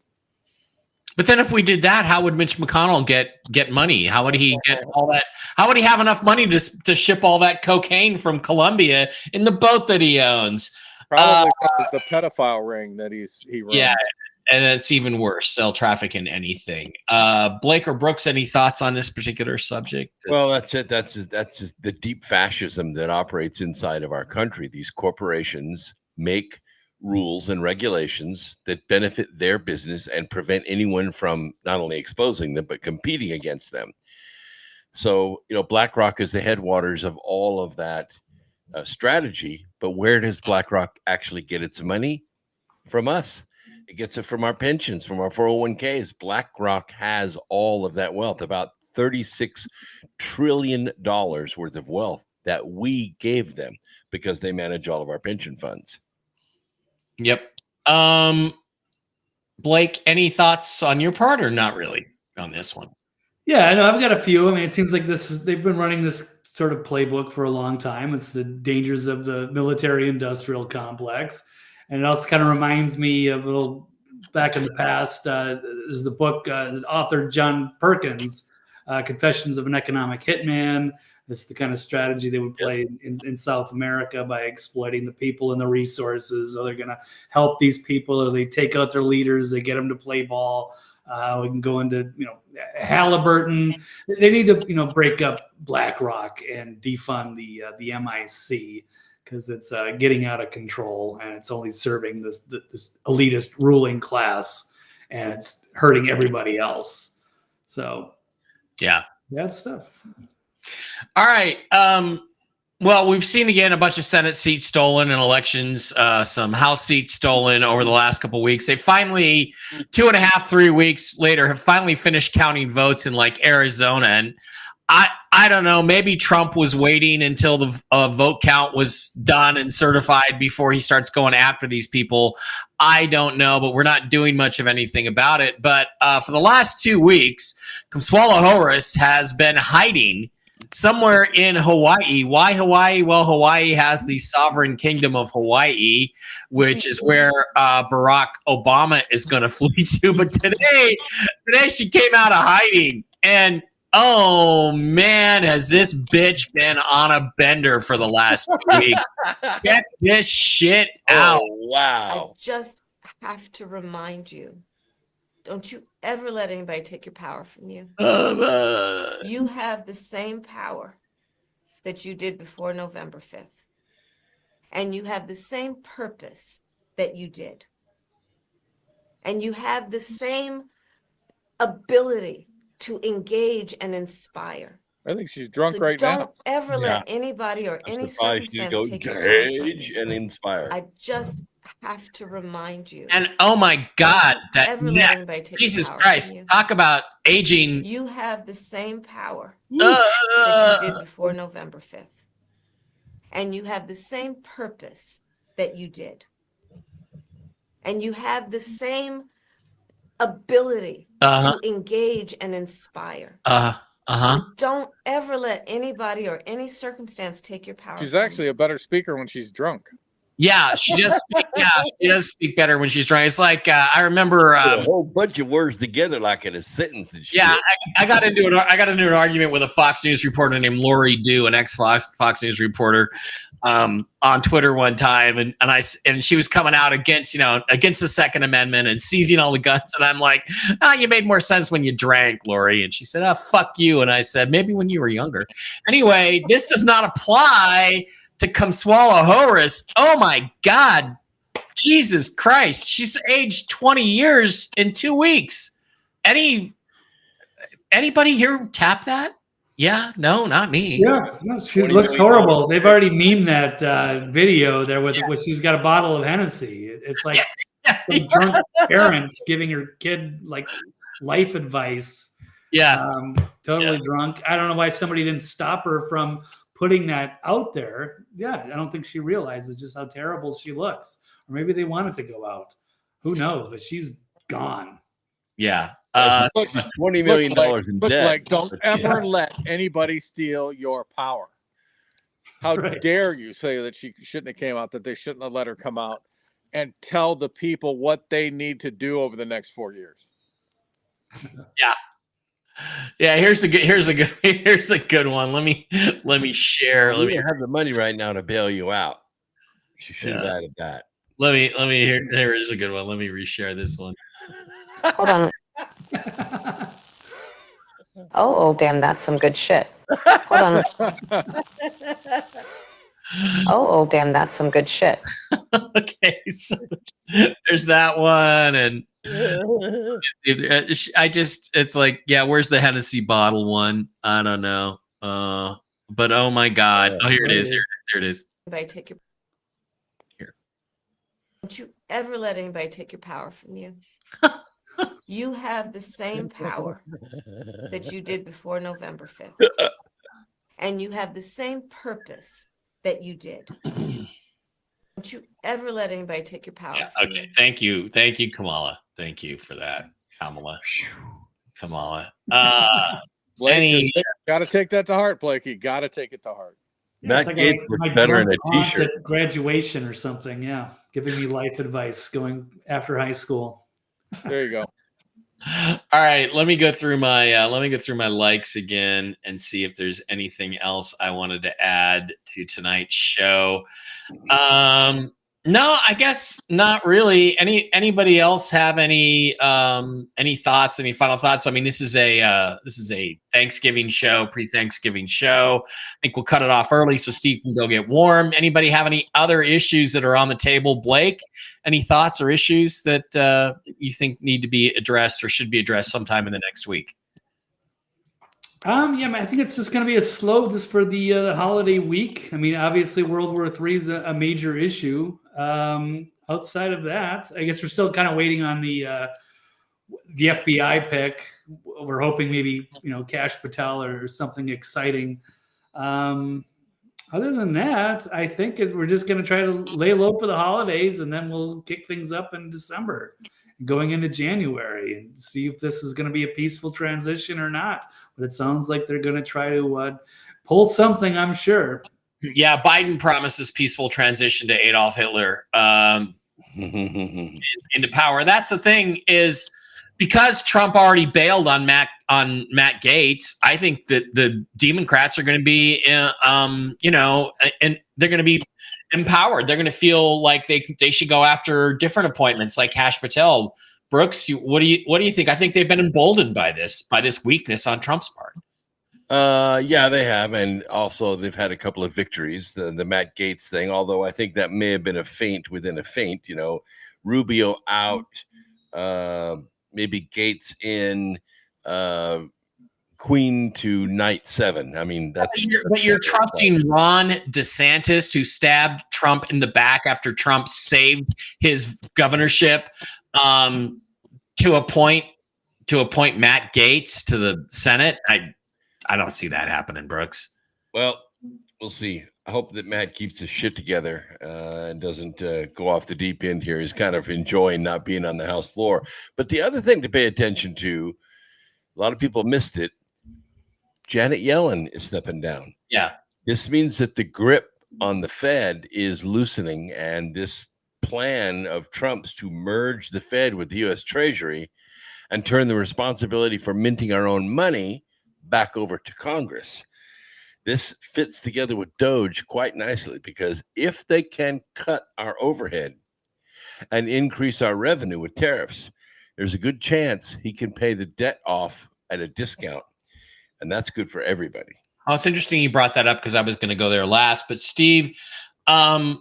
But then if we did that, how would Mitch McConnell get money? How would he get all that? How would he have enough money to ship all that cocaine from Colombia in the boat that he owns? Probably the pedophile ring that he runs. Yeah, and it's even worse. They'll traffic in anything. Blake or Brooks, any thoughts on this particular subject? Well, that's it. That's just the deep fascism that operates inside of our country. These corporations make rules and regulations that benefit their business and prevent anyone from not only exposing them, but competing against them. So, BlackRock is the headwaters of all of that strategy. But where does BlackRock actually get its money? From us. It gets it from our pensions, from our 401ks. BlackRock has all of that wealth, about $36 trillion worth of wealth that we gave them because they manage all of our pension funds. Yep. Blake, any thoughts on your part or not really on this one? Yeah, I know. I've got a few. I mean, it seems like they've been running this sort of playbook for a long time. It's the dangers of the military-industrial complex, and it also kind of reminds me of a little back in the past. Is the book author John Perkins, "Confessions of an Economic Hitman." It's the kind of strategy they would play in South America by exploiting the people and the resources. Or they're going to help these people, or they take out their leaders, they get them to play ball. We can go into, Halliburton. They need to, break up BlackRock and defund the MIC because it's getting out of control and it's only serving this elitist ruling class and it's hurting everybody else. So, Yeah. bad stuff. All right. Well, we've seen again a bunch of Senate seats stolen in elections, some House seats stolen over the last couple of weeks. They finally, 2.5, 3 weeks later, have finally finished counting votes in like Arizona. And I don't know, maybe Trump was waiting until the vote count was done and certified before he starts going after these people. I don't know, but we're not doing much of anything about it. But for the last 2 weeks, Kamala Harris has been hiding somewhere in Hawaii. Why Hawaii? Well, Hawaii has the sovereign kingdom of Hawaii, which is where Barack Obama is going to flee to. But today she came out of hiding, and oh man, has this bitch been on a bender for the last 2 weeks? Get this shit out! Oh, wow! I just have to remind you. Don't you ever let anybody take your power from you. You have the same power that you did before November 5th. And you have the same purpose that you did. And you have the same ability to engage and inspire. I think she's drunk So right now. don't ever let anybody or any circumstance take your power from engage you. and inspire. I just have to remind you. And oh my God, that Ever let anybody take your Jesus power Christ! from you. Talk about aging. You have the same power that you did before November 5th. And you have the same purpose that you did. And you have the same ability to engage and inspire. So don't ever let anybody or any circumstance take your power. She's actually a better speaker when she's drunk. Yeah, she does. She does speak better when she's drunk. It's like I remember a whole bunch of words together like in a sentence. And shit. Yeah, I got into an argument with a Fox News reporter named Lori Dew, an ex-Fox News reporter, on Twitter one time, and she was coming out against the Second Amendment and seizing all the guns, and I'm like, you made more sense when you drank, Lori, and she said, fuck you, and I said, maybe when you were younger. Anyway, this does not apply to Kamala Harris. Oh my God, Jesus Christ, she's aged 20 years in 2 weeks. Anybody here tap that? Yeah, no, not me. Yeah, no, she looks horrible. They've already memed that video there with she's got a bottle of Hennessy. It's like some drunk parent giving her kid like life advice. Yeah, totally drunk. I don't know why somebody didn't stop her from putting that out there. Yeah, I don't think she realizes just how terrible she looks. Or maybe they want it to go out. Who knows? But she's gone. Yeah. $20 million in debt. Like, don't ever let anybody steal your power. How dare you say that she shouldn't have came out, that they shouldn't have let her come out and tell the people what they need to do over the next 4 years. Yeah, here's a good one. Let me share. We don't have the money right now to bail you out. She should have added that. Let me here is a good one. Let me reshare this one. Hold on. Oh, damn, that's some good shit. Hold on. Oh, damn, that's some good shit. Okay, so there's that one, and it's like, where's the Hennessy bottle one? I don't know. But oh my God. Oh, here it is. Here it is. Anybody take your here. Don't you ever let anybody take your power from you. You have the same power that you did before November 5th. And you have the same purpose that you did. Don't you ever let anybody take your power from you. Thank you, Kamala. Thank you for that, Kamala. Blake, got to take that to heart, Blakey. Got to take it to heart. Yeah, Matt Gaetz looks better in a aunt t-shirt. at graduation or something. Yeah, giving me life advice going after high school. There you go. All right, let me go through my likes again and see if there's anything else I wanted to add to tonight's show. No, I guess not really. Anybody else have any thoughts? Any final thoughts? I mean, this is a Thanksgiving show, pre-Thanksgiving show. I think we'll cut it off early so Steve can go get warm. Anybody have any other issues that are on the table? Blake, any thoughts or issues that you think need to be addressed or should be addressed sometime in the next week? Yeah, I think it's just going to be a slow just for the holiday week. I mean, obviously, World War III is a major issue. Outside of that, I guess we're still kind of waiting on the FBI pick. We're hoping maybe Kash Patel or something exciting. Other than that, I think we're just going to try to lay low for the holidays, and then we'll kick things up in December, going into January, and see if this is going to be a peaceful transition or not. But it sounds like they're going to try to pull something, I'm sure. Yeah, Biden promises peaceful transition to Adolf Hitler into power. That's the thing, is because Trump already bailed on Matt Gaetz. I think that the Democrats are going to be, and they're going to be empowered. They're going to feel like they should go after different appointments, like Kash Patel. Brooks, what do you think? I think they've been emboldened by this weakness on Trump's part. Yeah, they have, and also they've had a couple of victories. The Matt Gaetz thing, although I think that may have been a feint within a feint. Rubio out, maybe Gaetz in, queen to knight 7. I mean, but you're trusting Ron DeSantis, who stabbed Trump in the back after Trump saved his governorship, to appoint Matt Gaetz to the Senate. I don't see that happening, Brooks. Well, we'll see. I hope that Matt keeps his shit together and doesn't go off the deep end here. He's kind of enjoying not being on the House floor. But the other thing to pay attention to, a lot of people missed it. Janet Yellen is stepping down. Yeah. This means that the grip on the Fed is loosening, and this plan of Trump's to merge the Fed with the U.S. Treasury and turn the responsibility for minting our own money back over to Congress. This fits together with Doge quite nicely, because if they can cut our overhead and increase our revenue with tariffs, there's a good chance he can pay the debt off at a discount. And that's good for everybody. Oh, it's interesting you brought that up, because I was going to go there last. But Steve, I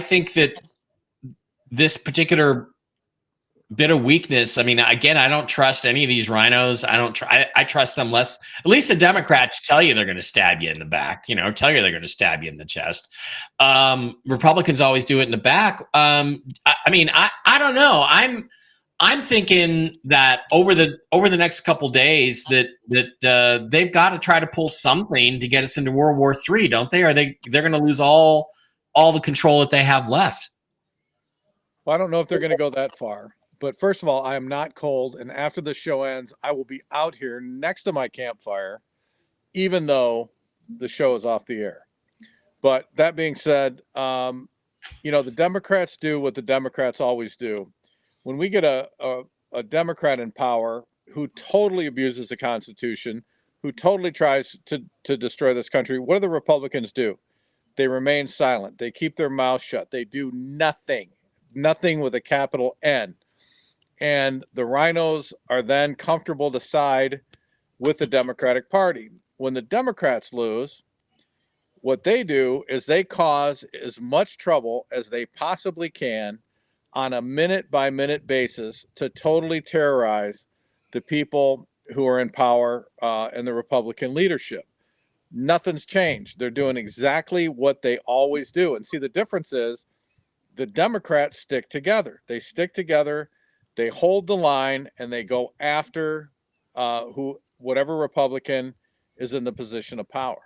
think that this particular bit of weakness, I mean, again, I don't trust any of these rhinos. I trust them less. At least the Democrats tell you they're going to stab you in the back, tell you they're going to stab you in the chest. Republicans always do it in the back. I don't know. I'm thinking that over the next couple days that they've got to try to pull something to get us into World War III, don't they? Or they're going to lose all the control that they have left. Well, I don't know if they're going to go that far. But first of all, I am not cold. And after the show ends, I will be out here next to my campfire, even though the show is off the air. But that being said, the Democrats do what the Democrats always do. When we get a Democrat in power who totally abuses the Constitution, who totally tries to destroy this country, what do the Republicans do? They remain silent. They keep their mouth shut. They do nothing with a capital N. And the rhinos are then comfortable to side with the Democratic Party. When the Democrats lose, what they do is they cause as much trouble as they possibly can on a minute-by-minute basis to totally terrorize the people who are in power and the Republican leadership. Nothing's changed. They're doing exactly what they always do. And see, the difference is the Democrats stick together. They stick together. They hold the line, and they go after whatever Republican is in the position of power.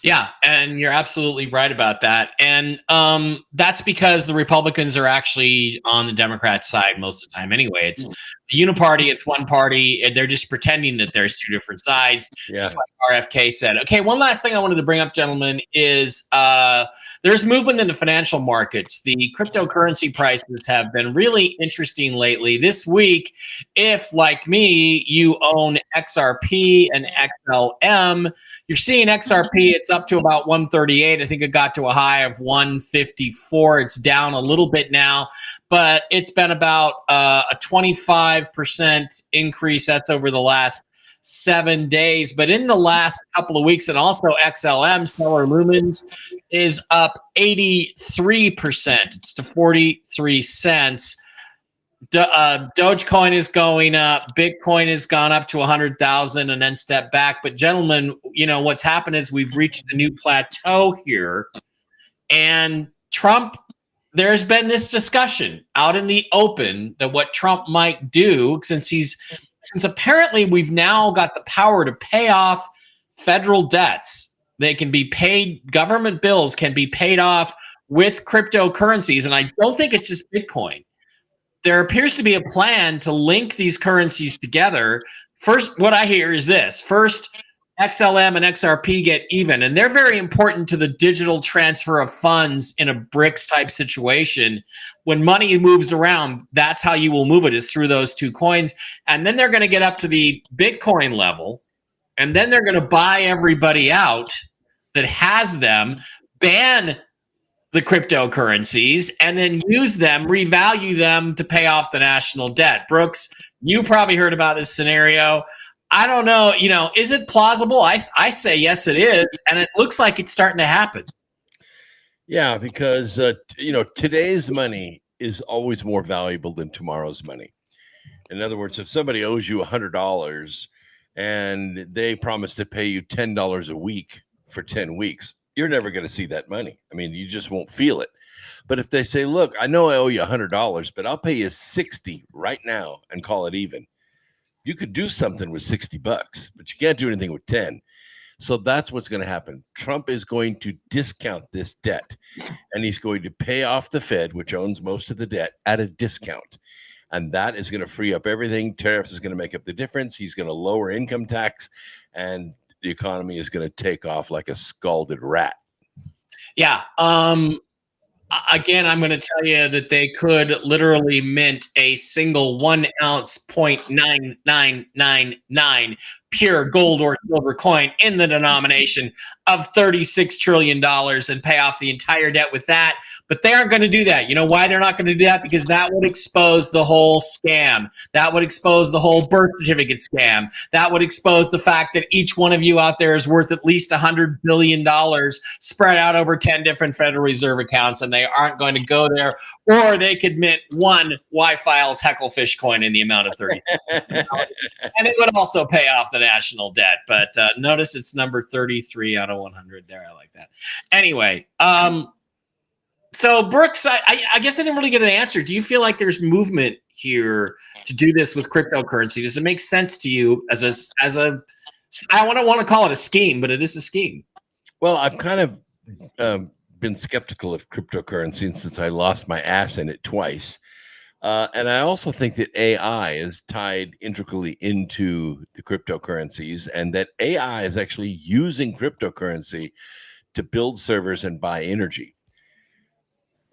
Yeah, and you're absolutely right about that. And that's because the Republicans are actually on the Democrat side most of the time anyway. It's The uniparty, it's one party, and they're just pretending that there's two different sides. Yeah. Just like RFK said. Okay, one last thing I wanted to bring up, gentlemen, is there's movement in the financial markets. The cryptocurrency prices have been really interesting lately. This week, if, like me, you own XRP and XLM, you're seeing XRP, it's up to about 138. I think it got to a high of 154. It's down a little bit now, but it's been about a 25% increase. That's over the last 7 days. But in the last couple of weeks, and also XLM, Stellar Lumens, is up 83%. It's to 43 cents. Dogecoin is going up. Bitcoin has gone up to 100,000 and then stepped back. But gentlemen, you know, what's happened is we've reached a new plateau here. And Trump, there's been this discussion out in the open that what Trump might do, since apparently we've now got the power to pay off federal debts. They can be paid, government bills can be paid off with cryptocurrencies. And I don't think it's just Bitcoin. There appears to be a plan to link these currencies together. First, what I hear is this. First, XLM and XRP get even, and they're very important to the digital transfer of funds in a BRICS type situation. When money moves around, that's how you will move it, is through those two coins. And then they're going to get up to the Bitcoin level, and then they're going to buy everybody out that has them, ban the cryptocurrencies, and then use them, revalue them to pay off the national debt. Brooks, you probably heard about this scenario. I don't know, you know, is it plausible? I say yes, it is, and it looks like it's starting to happen. Yeah, because you know, today's money is always more valuable than tomorrow's money. In other words, if somebody owes you $100 and they promise to pay you $10 a week for 10 weeks, you're never going to see that money. I mean, you just won't feel it. But if they say, look, I know I owe you $100, but I'll pay you 60 right now and call it even. You could do something with $60, but you can't do anything with 10. So that's what's going to happen. Trump is going to discount this debt, and he's going to pay off the Fed, which owns most of the debt, at a discount. And that is going to free up everything. Tariffs is going to make up the difference. He's going to lower income tax, and the economy is going to take off like a scalded rat. Yeah. Again, I'm going to tell you that they could literally mint a single 1 ounce 0.9999 pure gold or silver coin in the denomination of $36 trillion and pay off the entire debt with that. But they aren't going to do that. You know why they're not going to do that? Because that would expose the whole scam. That would expose the whole birth certificate scam. That would expose the fact that each one of you out there is worth at least $100 billion spread out over 10 different Federal Reserve accounts, and they aren't going to go there. Or they could mint one Y-Files Hecklefish coin in the amount of $30. And it would also pay off the national debt. But notice it's number 33 out of 100 there. I like that. Anyway, so Brooks, I guess I didn't really get an answer. Do you feel like there's movement here to do this with cryptocurrency? Does it make sense to you as a I don't want to call it a scheme, but it is a scheme? Well, I've kind of been skeptical of cryptocurrency since I lost my ass in it twice. And I also think that AI is tied intricately into the cryptocurrencies, and that AI is actually using cryptocurrency to build servers and buy energy.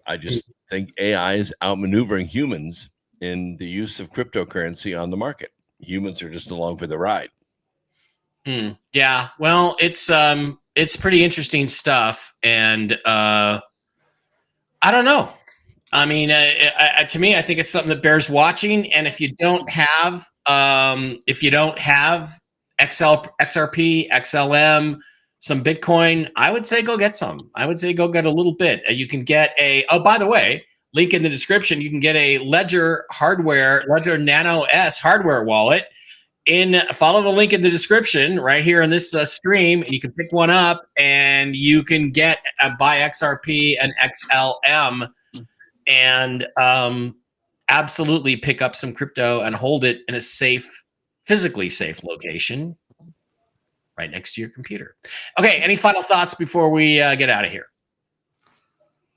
I just think AI is outmaneuvering humans in the use of cryptocurrency on the market. Humans are just along for the ride. Yeah, well, it's pretty interesting stuff, and I don't know. I mean, to me, I think it's something that bears watching. And if you don't have XRP, XLM, some Bitcoin, I would say go get some. I would say go get a little bit. You can get by the way, link in the description. You can get a Ledger Nano S hardware wallet. Follow the link in the description right here in this stream, and you can pick one up, and you can buy XRP and XLM. And absolutely pick up some crypto and hold it in a physically safe location right next to your computer. Okay, any final thoughts before we get out of here?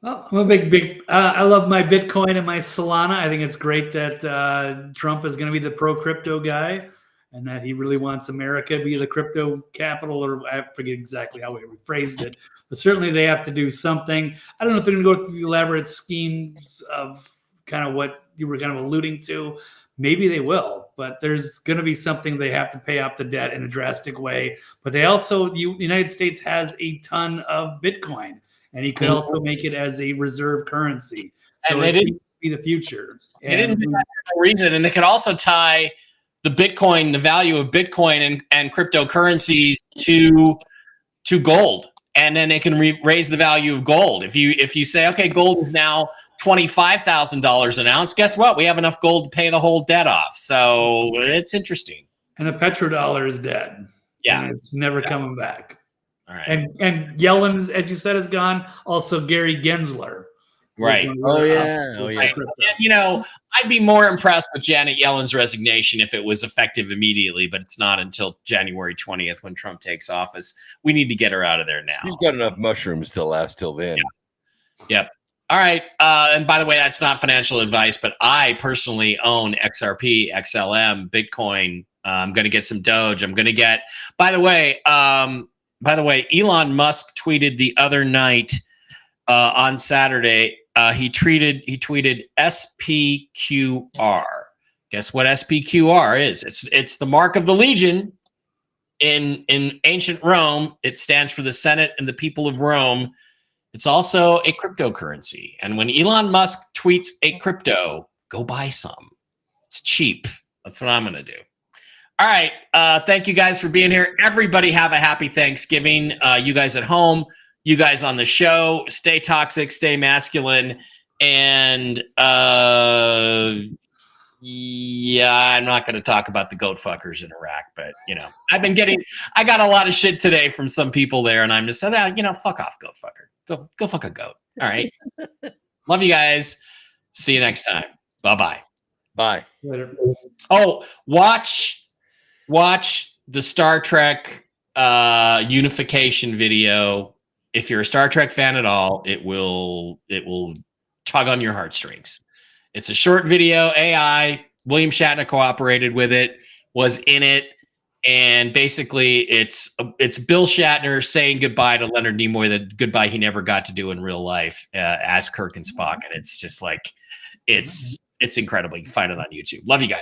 Well, I'm a big. I love my Bitcoin and my Solana. I think it's great that Trump is going to be the pro crypto guy, and that he really wants America to be the crypto capital, or I forget exactly how we phrased it, but certainly they have to do something. I don't know if they're going to go through the elaborate schemes of kind of what you were kind of alluding to. Maybe they will, but there's going to be something they have to pay off the debt in a drastic way. But they also, the United States has a ton of Bitcoin. And he could also make it as a reserve currency. So and they didn't be the future. They didn't do that for no reason. And they could also tie the Bitcoin, the value of Bitcoin and cryptocurrencies to gold. And then they can raise the value of gold. If you say, okay, gold is now $25,000 an ounce, guess what? We have enough gold to pay the whole debt off. So it's interesting. And the petrodollar is dead. Yeah. And it's never coming back. All right. And Yellen, as you said, is gone. Also, Gary Gensler. Right. Oh, yeah. And, I'd be more impressed with Janet Yellen's resignation if it was effective immediately, but it's not until January 20th when Trump takes office. We need to get her out of there now. She's got enough mushrooms to last till then. Yep. All right. And by the way, that's not financial advice, but I personally own XRP, XLM, Bitcoin. I'm going to get some Doge. I'm going to get, by the way, Elon Musk tweeted the other night on Saturday. He tweeted SPQR. Guess what SPQR is? It's the mark of the Legion in ancient Rome. It stands for the Senate and the people of Rome. It's also a cryptocurrency. And when Elon Musk tweets a crypto, go buy some. It's cheap. That's what I'm going to do. All right. Thank you guys for being here. Everybody have a happy Thanksgiving. You guys at home, you guys on the show, stay toxic, stay masculine. And yeah, I'm not going to talk about the goat fuckers in Iraq, but I got a lot of shit today from some people there, and I'm just saying, fuck off, goat fucker. Go fuck a goat. All right. Love you guys. See you next time. Bye-bye. Bye. Later. Oh, watch the Star Trek unification video. If you're a Star Trek fan at all, it will tug on your heartstrings. It's a short video. AI, William Shatner cooperated with it, was in it, and basically it's Bill Shatner saying goodbye to Leonard Nimoy, the goodbye he never got to do in real life as Kirk and Spock, and it's just like it's incredible. You can find it on YouTube. Love you guys.